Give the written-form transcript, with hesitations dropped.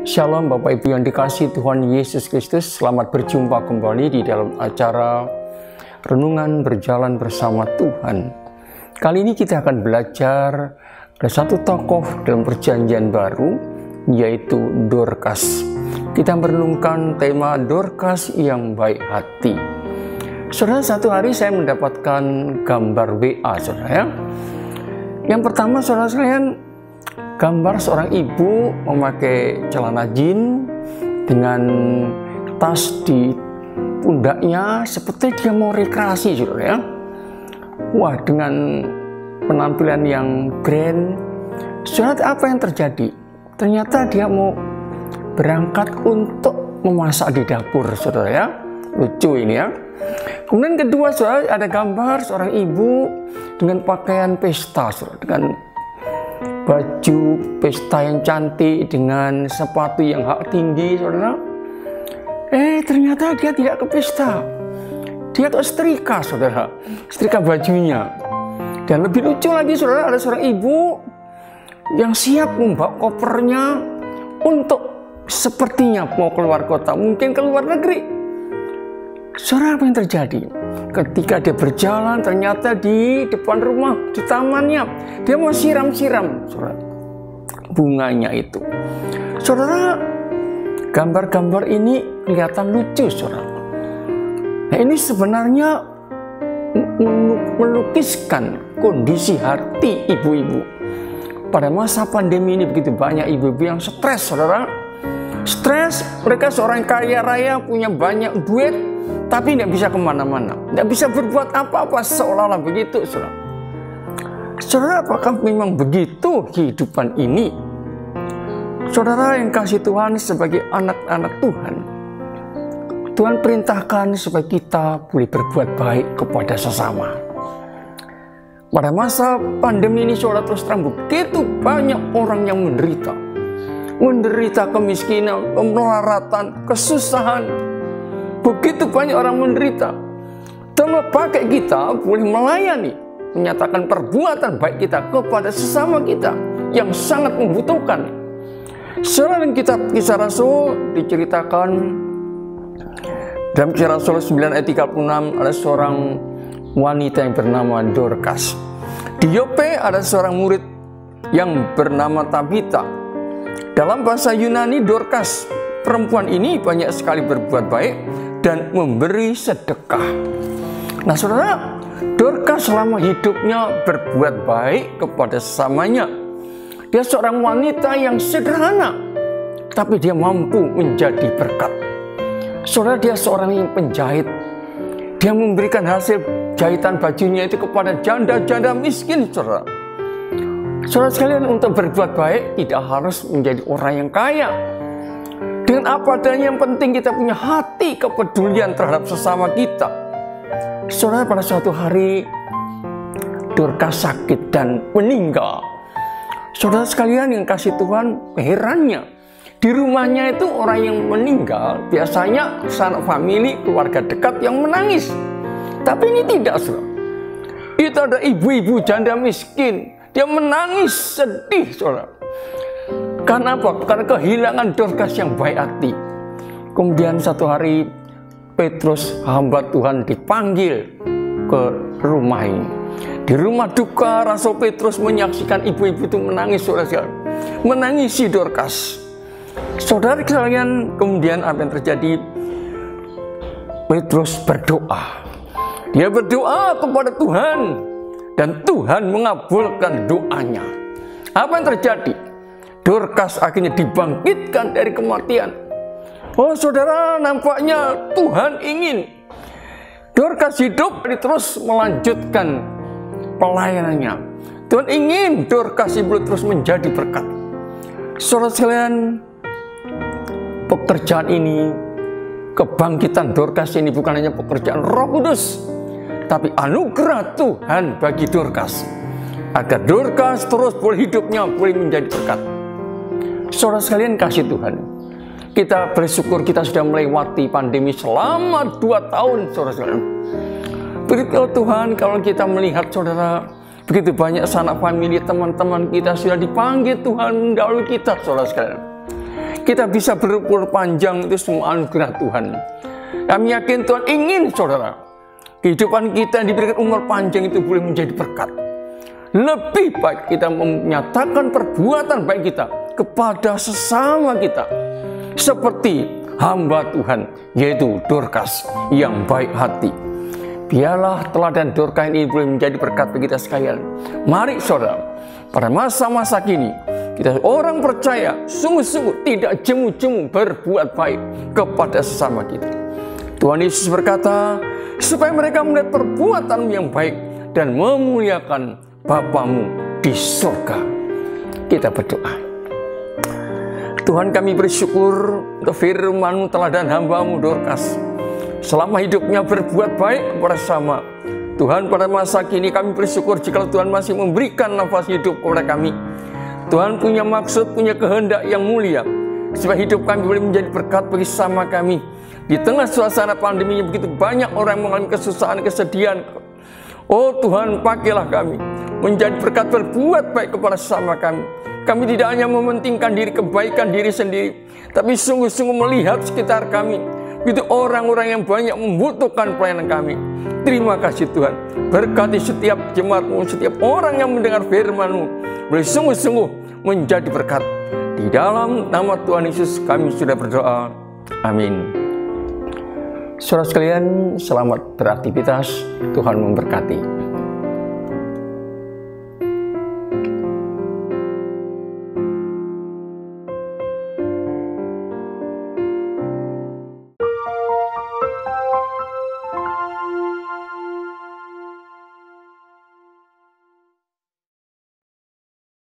Shalom Bapak Ibu yang dikasihi Tuhan Yesus Kristus. Selamat berjumpa kembali di dalam acara Renungan Berjalan Bersama Tuhan. Kali ini kita akan belajar ada satu tokoh dalam perjanjian baru, yaitu Dorcas. Kita merenungkan tema Dorcas yang baik hati. Saudara, satu hari saya mendapatkan gambar WA, saudara ya. Yang pertama, saudara sekalian, gambar seorang ibu memakai celana jeans dengan tas di pundaknya seperti dia mau rekreasi, saudara ya. Wah, dengan penampilan yang grand. Saudara, apa yang terjadi? Ternyata dia mau berangkat untuk memasak di dapur, saudara ya. Lucu ini ya. Kemudian kedua, saudara, ada gambar seorang ibu dengan pakaian pesta, saudara, dengan baju pesta yang cantik, dengan sepatu yang tinggi, saudara. Ternyata dia tidak ke pesta. Dia ke setrika, saudara. Setrika bajunya. Dan lebih lucu lagi, saudara, ada seorang ibu yang siap membawa kopernya untuk sepertinya mau keluar kota, mungkin ke luar negeri. Saudara, apa yang terjadi? Ketika dia berjalan, ternyata di depan rumah, di tamannya, dia mau siram-siram, saudara, bunganya itu. Saudara, gambar-gambar ini kelihatan lucu, saudara. Nah, ini sebenarnya melukiskan kondisi hati ibu-ibu. Pada masa pandemi ini begitu banyak ibu-ibu yang stres, saudara. Stres, mereka seorang kaya raya, punya banyak duit, tapi tidak bisa kemana-mana, tidak bisa berbuat apa-apa, seolah-olah begitu, saudara. Saudara, apakah memang begitu kehidupan ini? Saudara yang kasih Tuhan, sebagai anak-anak Tuhan, Tuhan perintahkan supaya kita boleh berbuat baik kepada sesama. Pada masa pandemi ini, saudara, terus terang begitu banyak orang yang menderita kemiskinan, kemelaratan, kesusahan. Begitu banyak orang menderita. Tuhan pakai kita boleh melayani, menyatakan perbuatan baik kita kepada sesama kita yang sangat membutuhkan. Dalam kitab Kisah Rasul diceritakan, dalam Kisah Rasul 9 ayat 36, ada seorang wanita yang bernama Dorcas. Di Yope ada seorang murid yang bernama Tabita. Dalam bahasa Yunani, Dorcas, perempuan ini banyak sekali berbuat baik dan memberi sedekah. Nah, saudara, Dorcas selama hidupnya berbuat baik kepada sesamanya. Dia seorang wanita yang sederhana, tapi dia mampu menjadi berkat. Saudara, dia seorang yang penjahit. Dia memberikan hasil jahitan bajunya itu kepada janda-janda miskin, saudara. Saudara sekalian, untuk berbuat baik tidak harus menjadi orang yang kaya. Dengan apa adanya, yang penting kita punya hati kepedulian terhadap sesama kita. Saudara, pada suatu hari Dorcas sakit dan meninggal. Saudara sekalian yang kasih Tuhan, herannya di rumahnya itu orang yang meninggal biasanya sanak famili, keluarga dekat yang menangis. Tapi ini tidak, saudara. Itu ada ibu-ibu janda miskin, dia menangis sedih, saudara. Karena apa? Karena kehilangan Dorcas yang baik hati. Kemudian satu hari Petrus, hamba Tuhan, dipanggil ke rumah ini. Di rumah duka, Rasul Petrus menyaksikan ibu-ibu itu menangis, saudara, menangisi Dorcas. Saudara sekalian, kemudian apa yang terjadi? Petrus berdoa. Dia berdoa kepada Tuhan dan Tuhan mengabulkan doanya. Apa yang terjadi? Dorcas akhirnya dibangkitkan dari kematian. Oh, saudara, nampaknya Tuhan ingin Dorcas hidup dan terus melanjutkan pelayanannya. Tuhan ingin Dorcas terus menjadi berkat. Saudara sekalian, pekerjaan ini, kebangkitan Dorcas ini bukan hanya pekerjaan Roh Kudus, tapi anugerah Tuhan bagi Dorcas, agar Dorcas terus boleh hidupnya boleh menjadi berkat. Saudara sekalian kasih Tuhan, kita bersyukur kita sudah melewati pandemi selama 2 tahun, saudara sekalian. Berikut Tuhan, kalau kita melihat, saudara, begitu banyak sanak famili, teman-teman kita sudah dipanggil Tuhan mendahului kita, saudara sekalian. kita bisa berumur panjang, itu semua anugerah Tuhan. Kami yakin Tuhan ingin saudara, kehidupan kita yang diberikan umur panjang itu boleh menjadi berkat. Lebih baik kita menyatakan perbuatan baik kita kepada sesama kita, seperti hamba Tuhan, yaitu Dorcas yang baik hati. Biarlah teladan Dorcas ini boleh menjadi berkat bagi kita sekalian. Mari saudara, pada masa-masa kini, kita orang percaya sungguh-sungguh tidak jemu-jemu berbuat baik kepada sesama kita. Tuhan Yesus berkata, supaya mereka melihat perbuatan yang baik dan memuliakan Bapamu di surga. Kita berdoa. Tuhan, kami bersyukur untuk firman-Mu teladan hamba-Mu Dorcas. Selama hidupnya berbuat baik kepada sesama. Tuhan, pada masa kini kami bersyukur jika Tuhan masih memberikan nafas hidup kepada kami. Tuhan punya maksud, punya kehendak yang mulia, supaya hidup kami boleh menjadi berkat bagi sesama kami. Di tengah suasana pandemi begitu banyak orang yang mengalami kesusahan, kesedihan. Oh Tuhan, pakailah kami menjadi berkat berbuat baik kepada sesama kami. Kami tidak hanya mementingkan kebaikan diri sendiri, tapi sungguh-sungguh melihat sekitar kami. Begitu orang-orang yang banyak membutuhkan pelayanan kami. Terima kasih Tuhan. Berkati setiap jemaat-Mu, setiap orang yang mendengar firman-Mu, boleh sungguh-sungguh menjadi berkat. Di dalam nama Tuhan Yesus kami sudah berdoa. Amin. Saudara sekalian, selamat beraktivitas. Tuhan memberkati.